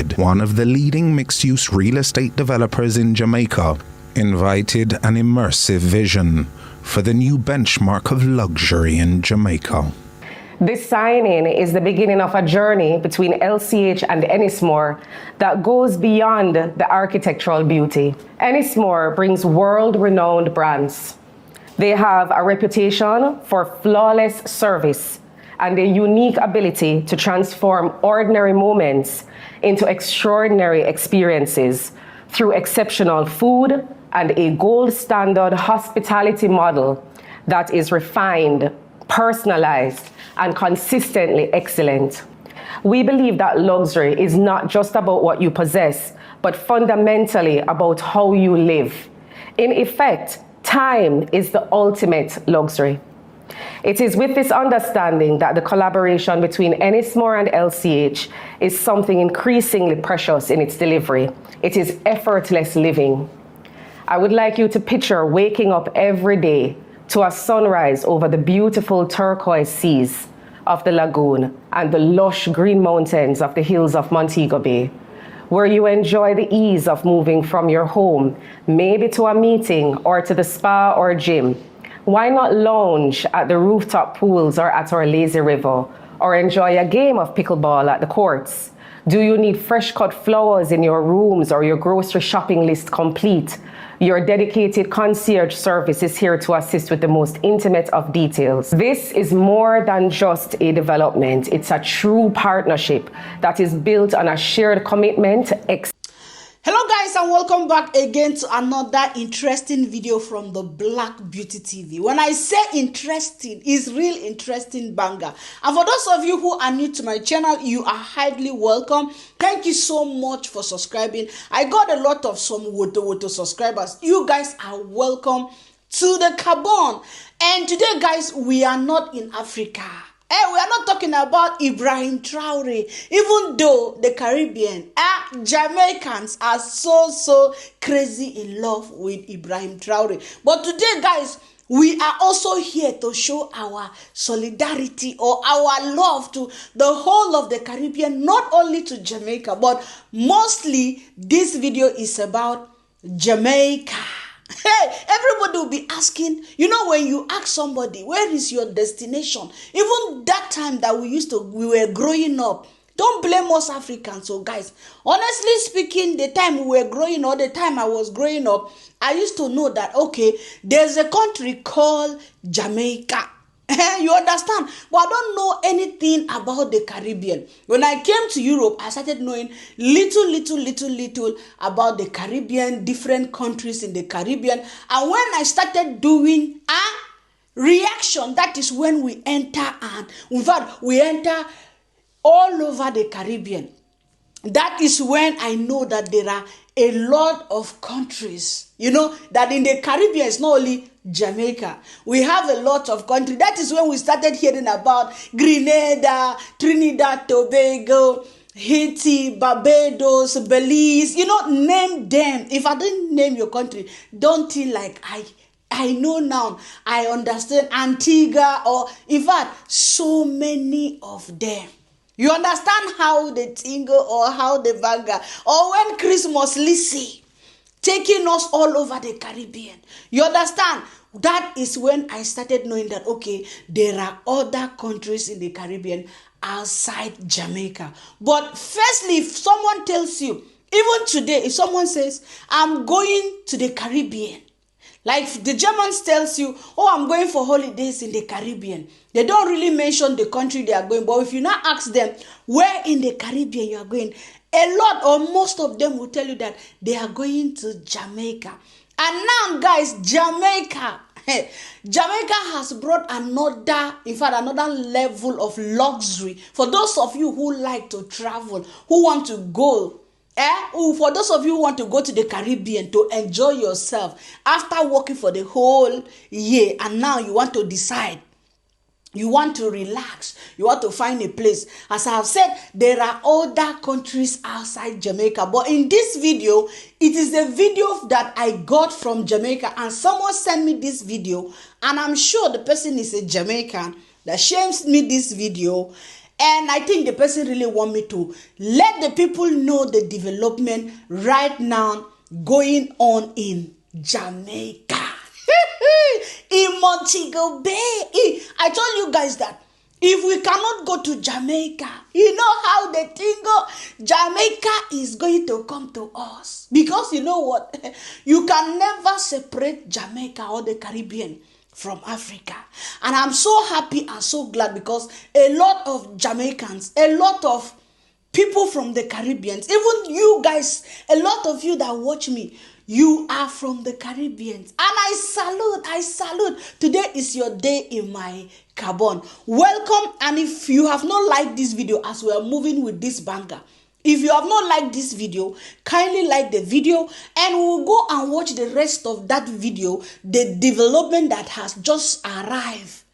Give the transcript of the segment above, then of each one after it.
one of the leading mixed-use real estate developers in Jamaica, invited an immersive vision for the new benchmark of luxury in Jamaica. This signing is the beginning of a journey between LCH and Ennismore that goes beyond the architectural beauty. Ennismore brings world-renowned brands. They have a reputation for flawless service and a unique ability to transform ordinary moments into extraordinary experiences through exceptional food and a gold standard hospitality model that is refined, personalized, and consistently excellent. We believe that luxury is not just about what you possess, but fundamentally about how you live. In effect, time is the ultimate luxury. It is with this understanding that the collaboration between Ennismore and LCH is something increasingly precious in its delivery. It is effortless living. I would like you to picture waking up every day to a sunrise over the beautiful turquoise seas of the lagoon and the lush green mountains of the hills of Montego Bay, where you enjoy the ease of moving from your home, maybe to a meeting or to the spa or gym. Why not lounge at the rooftop pools or at our lazy river, or enjoy a game of pickleball at the courts? Do you need fresh cut flowers in your rooms or your grocery shopping list complete? Your dedicated concierge service is here to assist with the most intimate of details. This is more than just a development. It's a true partnership that is built on a shared commitment. Hello guys, and welcome back again to another interesting video from the Black Beauty TV. When I say interesting, it's real interesting banger. And for those of you who are new to my channel, you are highly welcome. Thank you so much for subscribing. I got a lot of some woto subscribers. You guys are welcome to the Carbon. And today guys, we are not in Africa. We are not talking about Ibrahim Traore, even though the Caribbean, Jamaicans are so crazy in love with Ibrahim Traore. But today, guys, we are also here to show our solidarity or our love to the whole of the Caribbean, not only to Jamaica, but mostly this video is about Jamaica. Hey, everybody will be asking, you know, when you ask somebody, where is your destination? Even that time that we were growing up, don't blame us Africans. So guys, honestly speaking, the time we were growing up, the time I was growing up, I used to know that, okay, there's a country called Jamaica. You understand? But I don't know anything about the Caribbean. When I came to Europe, I started knowing little about the Caribbean, different countries in the Caribbean. And when I started doing a reaction, that is when we enter, and in fact, we enter all over the Caribbean. That is when I know that there are a lot of countries, you know, that in the Caribbean, it's not only Jamaica. We have a lot of countries. That is when we started hearing about Grenada, Trinidad, Tobago, Haiti, Barbados, Belize, you know, name them. If I didn't name your country, don't feel like I know now, I understand. Antigua, or in fact, so many of them. You understand how the tingle or how the vanga, or when Christmas Lissy taking us all over the Caribbean. You understand? That is when I started knowing that, okay, there are other countries in the Caribbean outside Jamaica. But firstly, if someone tells you, even today, if someone says, I'm going to the Caribbean, like the Germans tells you, oh, I'm going for holidays in the Caribbean. They don't really mention the country they are going. But if you now ask them, where in the Caribbean you are going, a lot or most of them will tell you that they are going to Jamaica. And now, guys, Jamaica has brought another level of luxury. For those of you who like to travel, who want to go, for those of you who want to go to the Caribbean to enjoy yourself after working for the whole year, and now you want to decide, you want to relax, you want to find a place. As I have said, there are other countries outside Jamaica. But in this video, it is the video that I got from Jamaica. And someone sent me this video. And I'm sure the person is a Jamaican that shares me this video. And I think the person really want me to let the people know the development right now going on in Jamaica. In Montego Bay. I told you guys that if we cannot go to Jamaica, you know how the thing go? Jamaica is going to come to us. Because you know what? You can never separate Jamaica or the Caribbean from Africa. And I'm so happy and so glad because a lot of Jamaicans, a lot of people from the Caribbeans, even you guys, a lot of you that watch me, you are from the Caribbeans. And I salute. Today is your day in my carbon. Welcome. And if you have not liked this video as we are moving with this banger, if you have not liked this video, kindly like the video and we'll go and watch the rest of that video, the development that has just arrived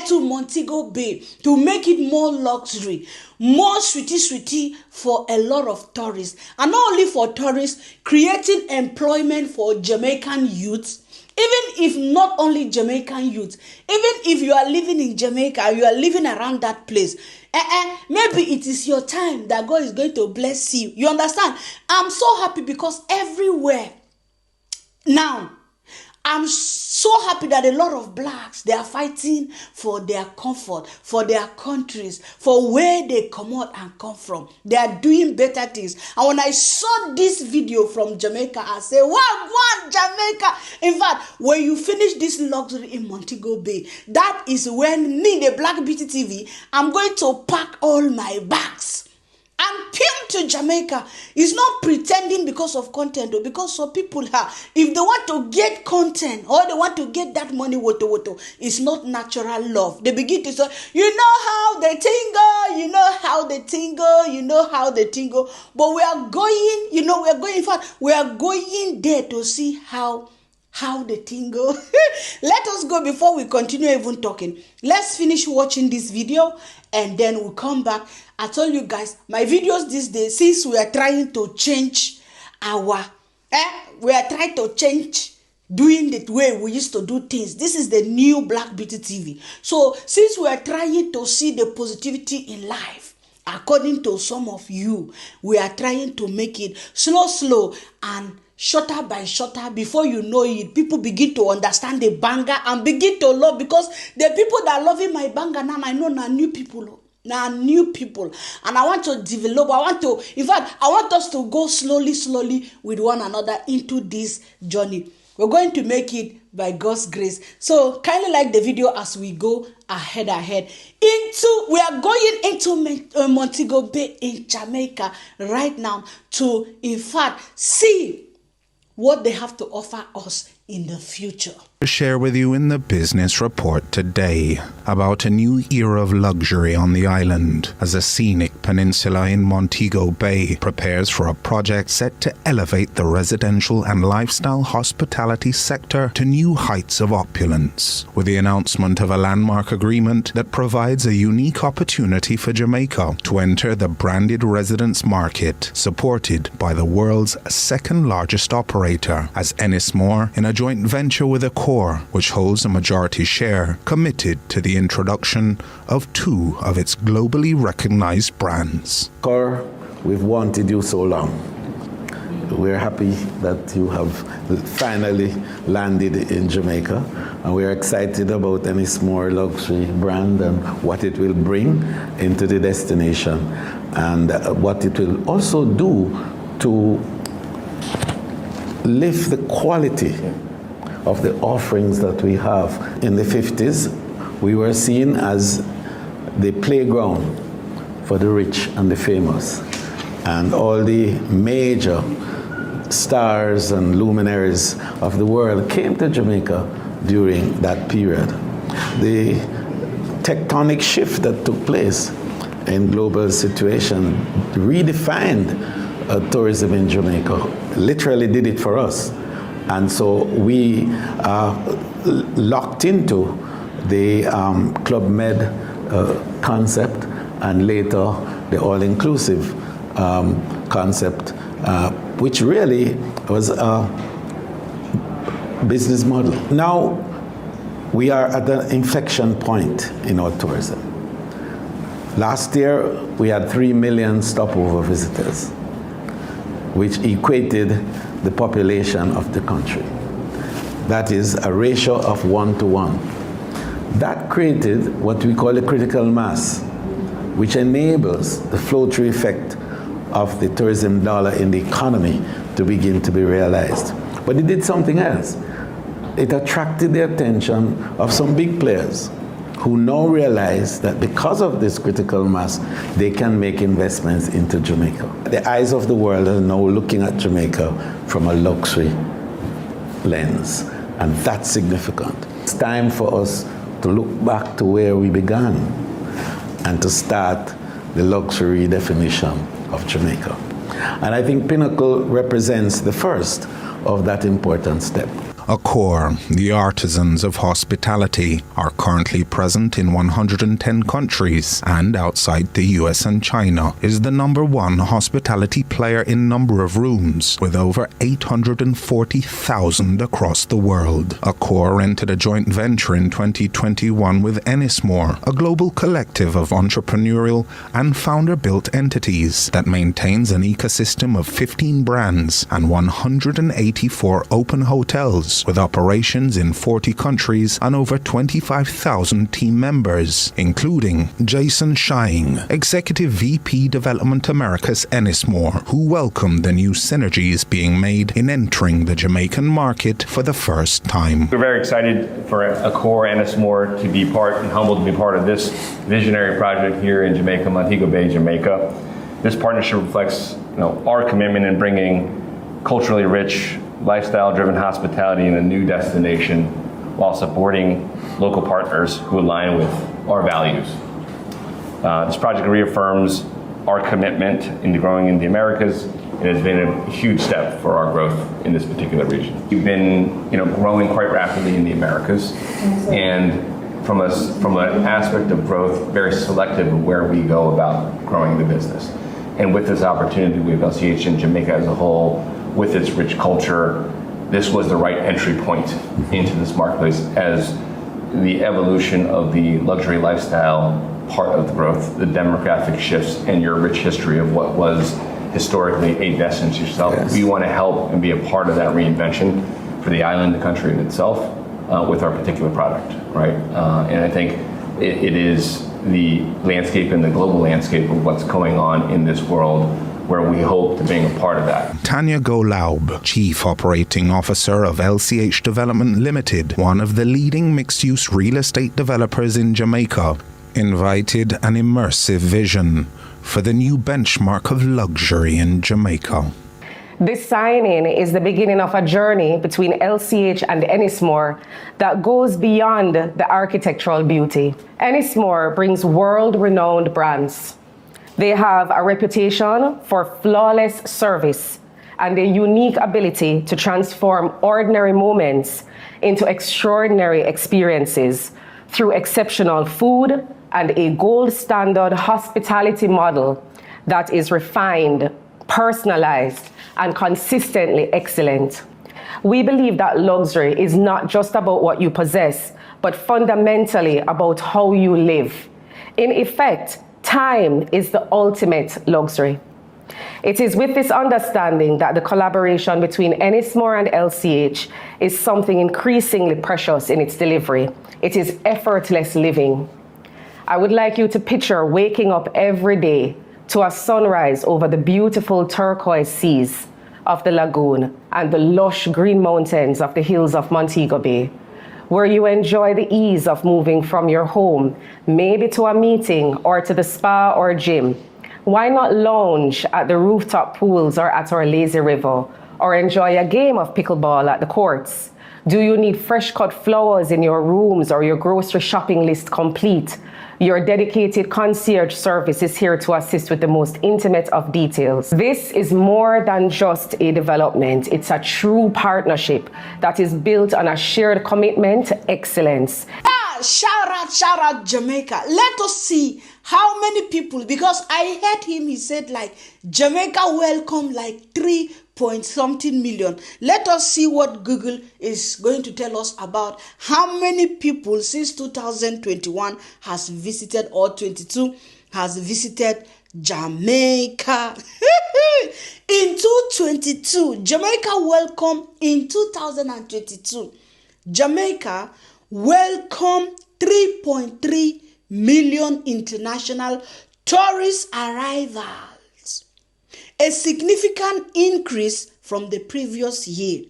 to Montego Bay to make it more luxury, more sweetie for a lot of tourists. And not only for tourists, creating employment for Jamaican youths. Even if not only Jamaican youths, even if you are living in Jamaica, you are living around that place, maybe it is your time that God is going to bless you. You understand? I'm so happy because everywhere now, I'm so happy that a lot of blacks, they are fighting for their comfort, for their countries, for where they come out and come from. They are doing better things. And when I saw this video from Jamaica, I said, wow, Jamaica. In fact, when you finish this luxury in Montego Bay, that is when me, the Black Beauty TV, I'm going to pack all my bags and pim to Jamaica. It's not pretending because of content or because some people have, if they want to get content or they want to get that money, it's not natural love. They begin to say, you know how they tingle, you know how they tingle, you know how they tingle. But we are going, in fact, we are going there to see how the thing go. Let us go before we continue even talking. Let's finish watching this video and then we'll come back. I told you guys, my videos these days, since we are trying to change we are trying to change doing the way we used to do things. This is the new Black Beauty TV. So since we are trying to see the positivity in life, according to some of you, we are trying to make it slow and shorter by shorter. Before you know it, people begin to understand the banger and begin to love, because the people that are loving my banger now, I know now new people. Now new people, and I want to develop. In fact, I want us to go slowly with one another into this journey. We're going to make it by God's grace. So kindly like the video as we go ahead. We are going into Montego Bay in Jamaica right now to, in fact, see what they have to offer us in the future. To share with you in the business report today about a new era of luxury on the island as a scenic peninsula in Montego Bay prepares for a project set to elevate the residential and lifestyle hospitality sector to new heights of opulence, with the announcement of a landmark agreement that provides a unique opportunity for Jamaica to enter the branded residence market, supported by the world's second largest operator as Ennismore, in a joint venture with Accor, which holds a majority share, committed to the introduction of two of its globally recognized brands. Accor, we've wanted you so long. We're happy that you have finally landed in Jamaica, and we're excited about Ennismore luxury brand and what it will bring into the destination, and what it will also do to lift the quality of the offerings that we have. In the 50s, we were seen as the playground for the rich and the famous. And all the major stars and luminaries of the world came to Jamaica during that period. The tectonic shift that took place in global situation redefined tourism in Jamaica, literally did it for us. And so we locked into the Club Med concept, and later the all-inclusive concept, which really was a business model. Now we are at an inflection point in our tourism. Last year, we had 3 million stopover visitors, which equated the population of the country. That is a ratio of 1 to 1. That created what we call a critical mass, which enables the flow-through effect of the tourism dollar in the economy to begin to be realized. But it did something else. It attracted the attention of some big players who now realize that because of this critical mass, they can make investments into Jamaica. The eyes of the world are now looking at Jamaica from a luxury lens, and that's significant. It's time for us to look back to where we began and to start the luxury definition of Jamaica. And I think Pinnacle represents the first of that important step. Accor, the artisans of hospitality, are currently present in 110 countries and outside the US and China is the #1 hospitality player in number of rooms, with over 840,000 across the world. Accor entered a joint venture in 2021 with Ennismore, a global collective of entrepreneurial and founder-built entities that maintains an ecosystem of 15 brands and 184 open hotels, with operations in 40 countries and over 25,000 team members, including Jason Shying, Executive VP Development Americas Ennismore, who welcomed the new synergies being made in entering the Jamaican market for the first time. We're very excited for Accor Ennismore to be part and humbled to be part of this visionary project here in Jamaica, Montego Bay, Jamaica. This partnership reflects our commitment in bringing culturally rich, lifestyle-driven hospitality in a new destination while supporting local partners who align with our values. This project reaffirms our commitment into growing in the Americas and has been a huge step for our growth in this particular region. We've been growing quite rapidly in the Americas, and from an aspect of growth, very selective of where we go about growing the business. And with this opportunity with LCH and Jamaica as a whole, with its rich culture, this was the right entry point into this marketplace as the evolution of the luxury lifestyle part of the growth, the demographic shifts, and your rich history of what was historically a destination yourself. Yes. We want to help and be a part of that reinvention for the island, the country in itself, with our particular product, right? And I think it is the landscape and the global landscape of what's going on in this world where we hope to being a part of that. Tanya Golaub, Chief Operating Officer of LCH Development Limited, one of the leading mixed-use real estate developers in Jamaica, invited an immersive vision for the new benchmark of luxury in Jamaica. This signing is the beginning of a journey between LCH and Ennismore that goes beyond the architectural beauty. Ennismore brings world-renowned brands. They have a reputation for flawless service and a unique ability to transform ordinary moments into extraordinary experiences through exceptional food and a gold standard hospitality model that is refined, personalized, and consistently excellent. We believe that luxury is not just about what you possess, but fundamentally about how you live. In effect, time is the ultimate luxury. It is with this understanding that the collaboration between Ennismore and LCH is something increasingly precious in its delivery. It is effortless living. I would like you to picture waking up every day to a sunrise over the beautiful turquoise seas of the lagoon and the lush green mountains of the hills of Montego Bay, where you enjoy the ease of moving from your home, maybe to a meeting or to the spa or gym. Why not lounge at the rooftop pools or at our lazy river, or enjoy a game of pickleball at the courts? Do you need fresh cut flowers in your rooms or your grocery shopping list complete? Your dedicated concierge service is here to assist with the most intimate of details. This is more than just a development. It's a true partnership that is built on a shared commitment to excellence. Shout out Jamaica. Let us see how many people, because I heard him, he said Jamaica welcome 3.something million. Let us see what Google is going to tell us about how many people since 2021 has visited, or 22 has visited Jamaica. In 2022, Jamaica welcomed in 2022, Jamaica welcomed 3.3 million international tourist arrivals, a significant increase from the previous year.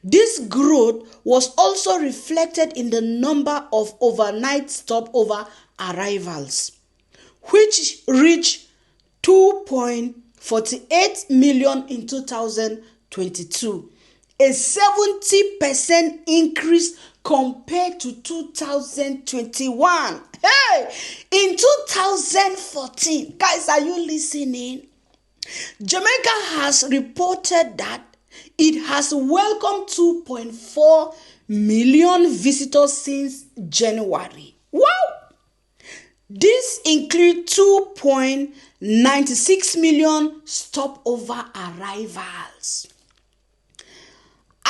This growth was also reflected in the number of overnight stopover arrivals, which reached 2.48 million in 2022, a 70% increase compared to 2021. Hey, in 2014, guys, are you listening? Jamaica has reported that it has welcomed 2.4 million visitors since January. Wow! This includes 2.96 million stopover arrivals.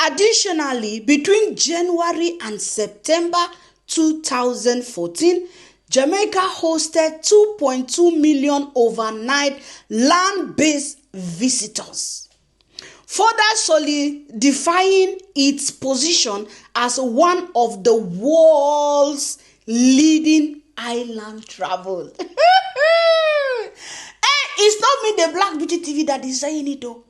Additionally, between January and September 2014, Jamaica hosted 2.2 million overnight land-based visitors, further solidifying its position as one of the world's leading island travel. Hey, it's not me, the Black Beauty TV, that is saying it though.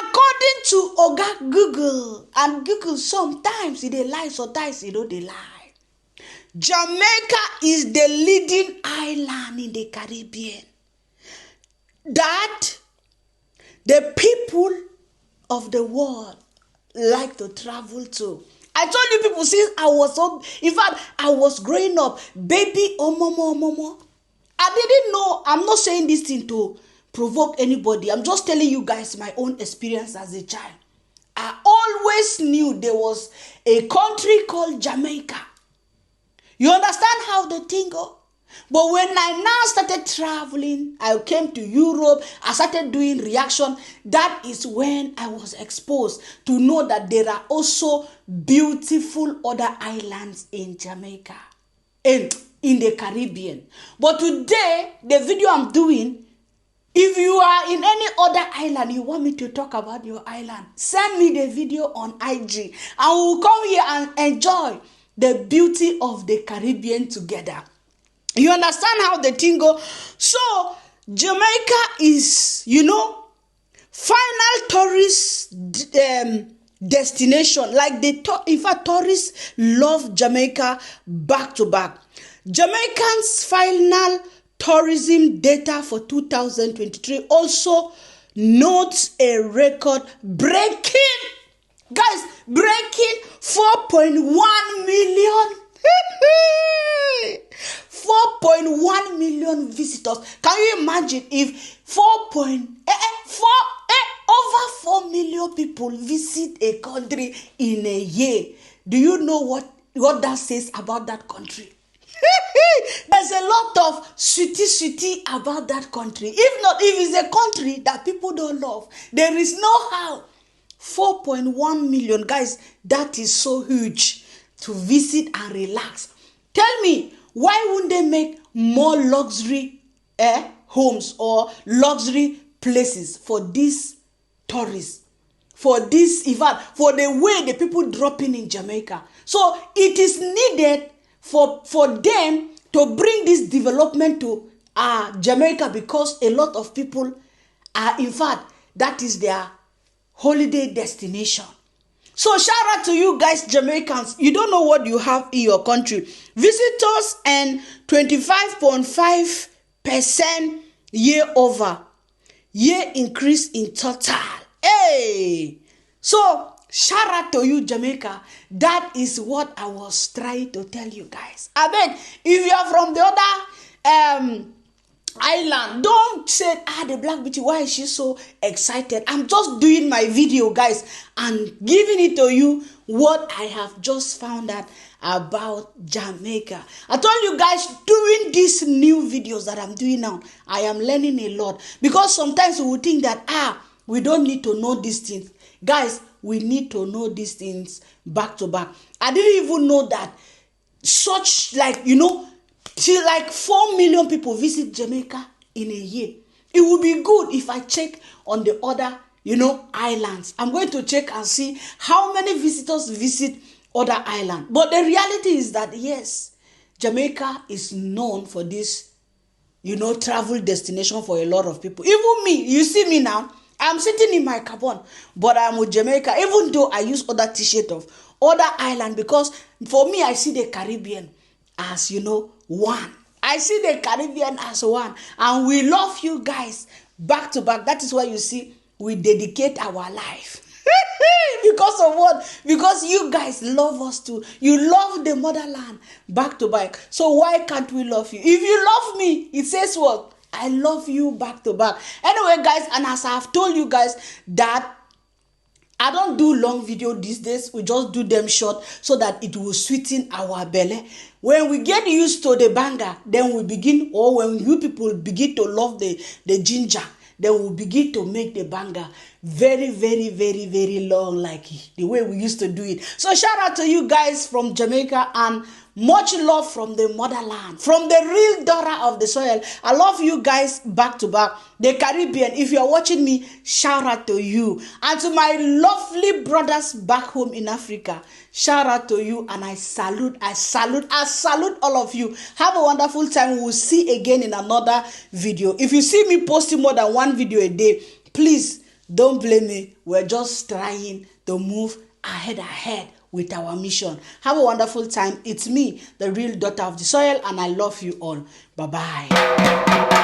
According to Oga Google, and Google sometimes they lie, sometimes they lie. Jamaica is the leading island in the Caribbean that the people of the world like to travel to. I told you people since I was up, in fact, I was growing up, baby, momo. I didn't know, I'm not saying this thing to provoke anybody. I'm just telling you guys my own experience as a child. I always knew there was a country called Jamaica. You understand how the thing go? But when I now started traveling, I came to Europe, I started doing reaction. That is when I was exposed to know that there are also beautiful other islands in Jamaica and in the Caribbean. But today, the video I'm doing, if you are in any other island, you want me to talk about your island, send me the video on IG and we'll come here and enjoy the beauty of the Caribbean together. You understand how the thing go? So, Jamaica is, final tourist destination. Like in fact, tourists love Jamaica back to back. Jamaicans' final tourism data for 2023 also notes a record breaking 4.1 million 4.1 million visitors. Can you imagine if over 4 million people visit a country in a year? Do you know what that says about that country? There's a lot of sweetie about that country. If it's a country that people don't love, there is no how. 4.1 million, guys, that is so huge to visit and relax. Tell me, why wouldn't they make more luxury homes or luxury places for these tourists? For this event, for the way the people dropping in Jamaica. So it is needed for them to bring this development to Jamaica, because a lot of people are, in fact, that is their holiday destination. So shout out to you guys, Jamaicans. You don't know what you have in your country. Visitors and 25.5% year-over-year increase in total. Hey! So shout out to you, Jamaica. That is what I was trying to tell you guys. I beg, if you are from the other island, don't say, the Black Beauty, why is she so excited? I'm just doing my video, guys, and giving it to you what I have just found out about Jamaica. I told you guys, doing these new videos that I'm doing now, I am learning a lot, because sometimes we will think that we don't need to know these things. Guys, we need to know these things back to back. I didn't even know that such, till like 4 million people visit Jamaica in a year. It would be good if I check on the other, islands. I'm going to check and see how many visitors visit other islands. But the reality is that, yes, Jamaica is known for this, travel destination for a lot of people. Even me, you see me now, I'm sitting in my cabin, but I'm with Jamaica, even though I use other t-shirt of other island, because for me, I see the Caribbean as, one. I see the Caribbean as one. And we love you guys back to back. That is why you see, we dedicate our life. Because of what? Because you guys love us too. You love the motherland back to back. So why can't we love you? If you love me, it says what? I love you back to back. Anyway, guys, and as I have told you guys that I don't do long video these days. We just do them short so that it will sweeten our belly. When we get used to the banger, then we begin, or when you people begin to love the ginger, then we begin to make the banger very, very, very, very long, like the way we used to do it. So shout out to you guys from Jamaica, and much love from the motherland, from the real daughter of the soil. I love you guys back to back. The Caribbean, if you're watching me, shout out to you. And to my lovely brothers back home in Africa, shout out to you, and I salute all of you. Have a wonderful time. We'll see again in another video. If you see me posting more than one video a day, please don't blame me. We're just trying to move ahead with our mission. Have a wonderful time. It's me, the real daughter of the soil, and I love you all. Bye-bye.